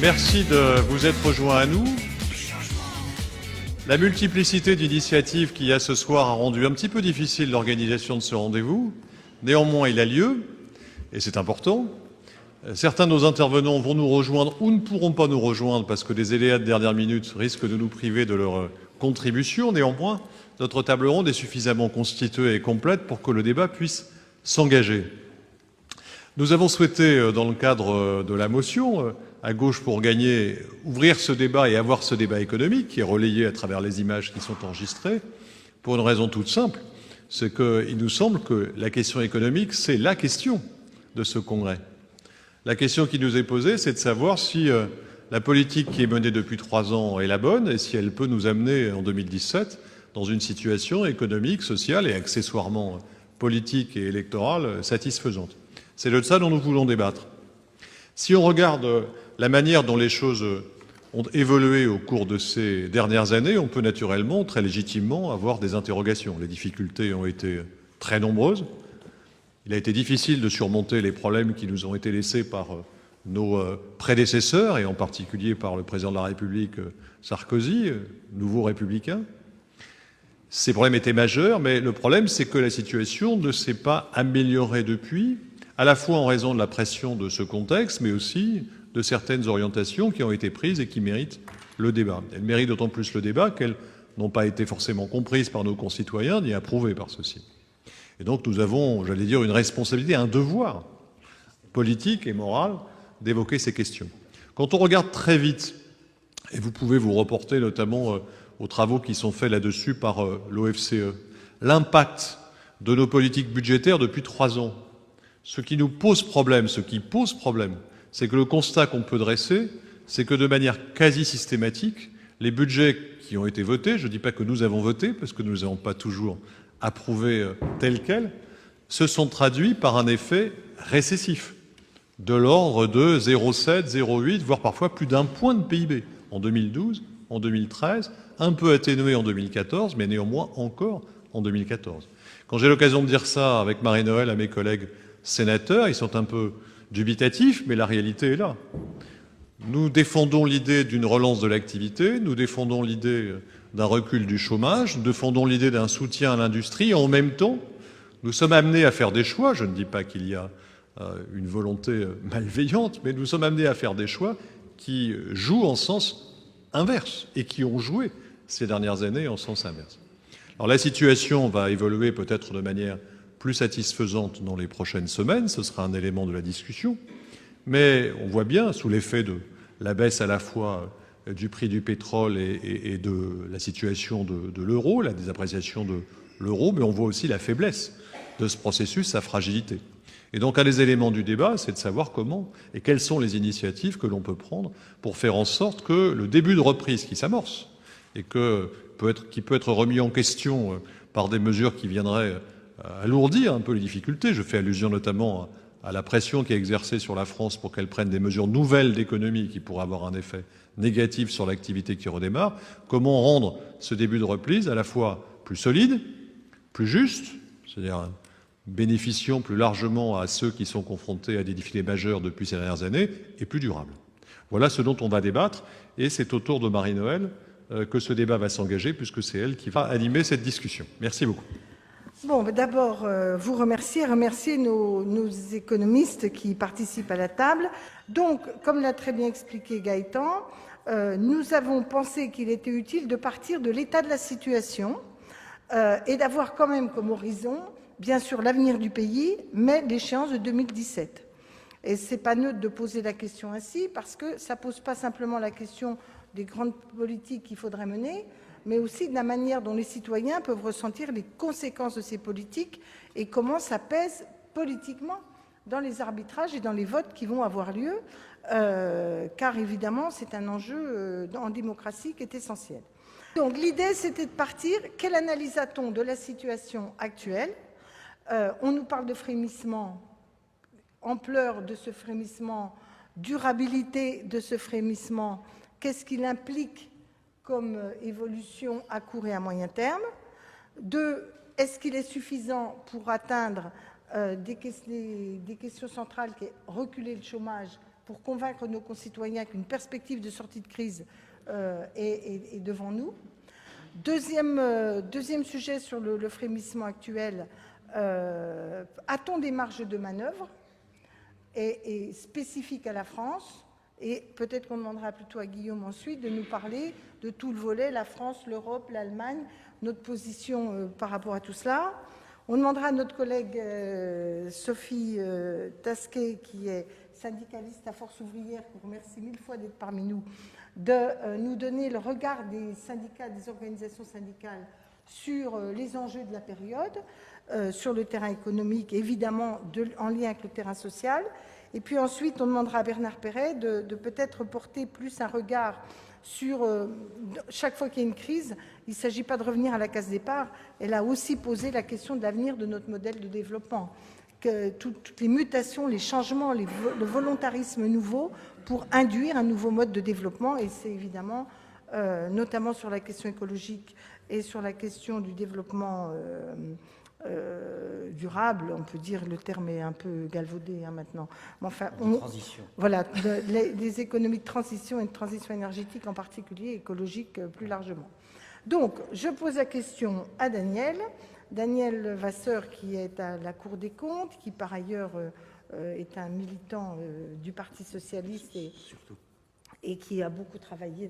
Merci de vous être rejoints à nous. La multiplicité d'initiatives qu'il y a ce soir a rendu un petit peu difficile l'organisation de ce rendez-vous. Néanmoins, il a lieu, et c'est important. Certains de nos intervenants vont nous rejoindre ou ne pourront pas nous rejoindre parce que des aléas de dernière minute risquent de nous priver de leur contribution. Néanmoins, notre table ronde est suffisamment constituée et complète pour que le débat puisse s'engager. Nous avons souhaité, dans le cadre de la motion, à gauche pour gagner, ouvrir ce débat et avoir ce débat économique qui est relayé à travers les images qui sont enregistrées, pour une raison toute simple, c'est qu'il nous semble que la question économique, c'est la question de ce congrès. La question qui nous est posée, c'est de savoir si la politique qui est menée depuis 3 ans est la bonne et si elle peut nous amener en 2017 dans une situation économique, sociale et accessoirement politique et électorale satisfaisante. C'est de ça dont nous voulons débattre. Si on regarde la manière dont les choses ont évolué au cours de ces dernières années, on peut naturellement, très légitimement, avoir des interrogations. Les difficultés ont été très nombreuses. Il a été difficile de surmonter les problèmes qui nous ont été laissés par nos prédécesseurs, et en particulier par le président de la République Sarkozy, nouveau républicain. Ces problèmes étaient majeurs, mais le problème, c'est que la situation ne s'est pas améliorée depuis, à la fois en raison de la pression de ce contexte, mais aussi de certaines orientations qui ont été prises et qui méritent le débat. Elles méritent d'autant plus le débat qu'elles n'ont pas été forcément comprises par nos concitoyens ni approuvées par ceux-ci. Et donc nous avons, j'allais dire, une responsabilité, un devoir politique et moral d'évoquer ces questions. Quand on regarde très vite, et vous pouvez vous reporter notamment aux travaux qui sont faits là-dessus par l'OFCE, l'impact de nos politiques budgétaires depuis 3 ans, ce qui nous pose problème, c'est que le constat qu'on peut dresser, c'est que de manière quasi systématique, les budgets qui ont été votés, je ne dis pas que nous avons voté, parce que nous n'avons pas toujours approuvé tel quel, se sont traduits par un effet récessif, de l'ordre de 0,7, 0,8, voire parfois plus d'1 point de PIB en 2012, en 2013, un peu atténué en 2014, mais néanmoins encore en 2014. Quand j'ai l'occasion de dire ça avec Marie-Noëlle à mes collègues sénateurs, ils sont un peu dubitatifs, mais la réalité est là. Nous défendons l'idée d'une relance de l'activité, nous défendons l'idée d'un recul du chômage, nous défendons l'idée d'un soutien à l'industrie, et en même temps, nous sommes amenés à faire des choix. Je ne dis pas qu'il y a une volonté malveillante, mais nous sommes amenés à faire des choix qui jouent en sens inverse et qui ont joué ces dernières années en sens inverse. Alors la situation va évoluer peut-être de manière plus satisfaisante dans les prochaines semaines, ce sera un élément de la discussion, mais on voit bien, sous l'effet de la baisse à la fois du prix du pétrole et de la situation de l'euro, la désappréciation de l'euro, mais on voit aussi la faiblesse de ce processus, sa fragilité. Et donc un des éléments du débat, c'est de savoir comment et quelles sont les initiatives que l'on peut prendre pour faire en sorte que le début de reprise qui s'amorce et qui peut être remis en question par des mesures qui viendraient alourdir un peu les difficultés. Je fais allusion notamment à la pression qui est exercée sur la France pour qu'elle prenne des mesures nouvelles d'économie qui pourraient avoir un effet négatif sur l'activité qui redémarre. Comment rendre ce début de reprise à la fois plus solide, plus juste, c'est-à-dire bénéficiant plus largement à ceux qui sont confrontés à des difficultés majeures depuis ces dernières années, et plus durable. Voilà ce dont on va débattre, et c'est au tour de Marie-Noëlle que ce débat va s'engager, puisque c'est elle qui va animer cette discussion. Merci beaucoup. Bon, d'abord, vous remercier nos économistes qui participent à la table. Donc, comme l'a très bien expliqué Gaëtan, nous avons pensé qu'il était utile de partir de l'état de la situation et d'avoir quand même comme horizon, bien sûr, l'avenir du pays, mais l'échéance de 2017. Et c'est pas neutre de poser la question ainsi, parce que ça pose pas simplement la question des grandes politiques qu'il faudrait mener, mais aussi de la manière dont les citoyens peuvent ressentir les conséquences de ces politiques et comment ça pèse politiquement dans les arbitrages et dans les votes qui vont avoir lieu, car évidemment, c'est un enjeu en démocratie qui est essentiel. Donc l'idée, c'était de partir. Quelle analyse a-t-on de la situation actuelle ? On nous parle de frémissement, ampleur de ce frémissement, durabilité de ce frémissement, qu'est-ce qu'il implique comme évolution à court et à moyen terme. 2, est-ce qu'il est suffisant pour atteindre des questions centrales qui est reculer le chômage, pour convaincre nos concitoyens qu'une perspective de sortie de crise est devant nous. Deuxième sujet sur le frémissement actuel, a-t-on des marges de manœuvre et spécifiques à la France? Et peut-être qu'on demandera plutôt à Guillaume ensuite de nous parler de tout le volet, la France, l'Europe, l'Allemagne, notre position par rapport à tout cela. On demandera à notre collègue Sophie Tasquet, qui est syndicaliste à Force ouvrière, qu'on remercie 1000 fois d'être parmi nous, de nous donner le regard des syndicats, des organisations syndicales sur les enjeux de la période, sur le terrain économique, évidemment en lien avec le terrain social. Et puis ensuite, on demandera à Bernard Perret de peut-être porter plus un regard sur chaque fois qu'il y a une crise. Il ne s'agit pas de revenir à la case départ. Elle a aussi posé la question de l'avenir de notre modèle de développement. Que toutes les mutations, les changements, le volontarisme nouveau pour induire un nouveau mode de développement. Et c'est évidemment, notamment sur la question écologique et sur la question du développement durable, on peut dire, le terme est un peu galvaudé maintenant. Mais enfin, transition. Voilà, les économies de transition et de transition énergétique en particulier, écologique plus largement. Donc, je pose la question à Daniel Vasseur, qui est à la Cour des comptes, qui par ailleurs est un militant du Parti socialiste et qui a beaucoup travaillé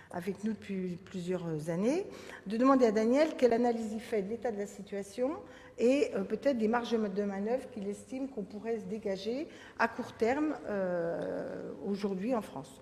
avec nous depuis plusieurs années, de demander à Daniel quelle analyse il fait de l'état de la situation et peut-être des marges de manœuvre qu'il estime qu'on pourrait se dégager à court terme aujourd'hui en France.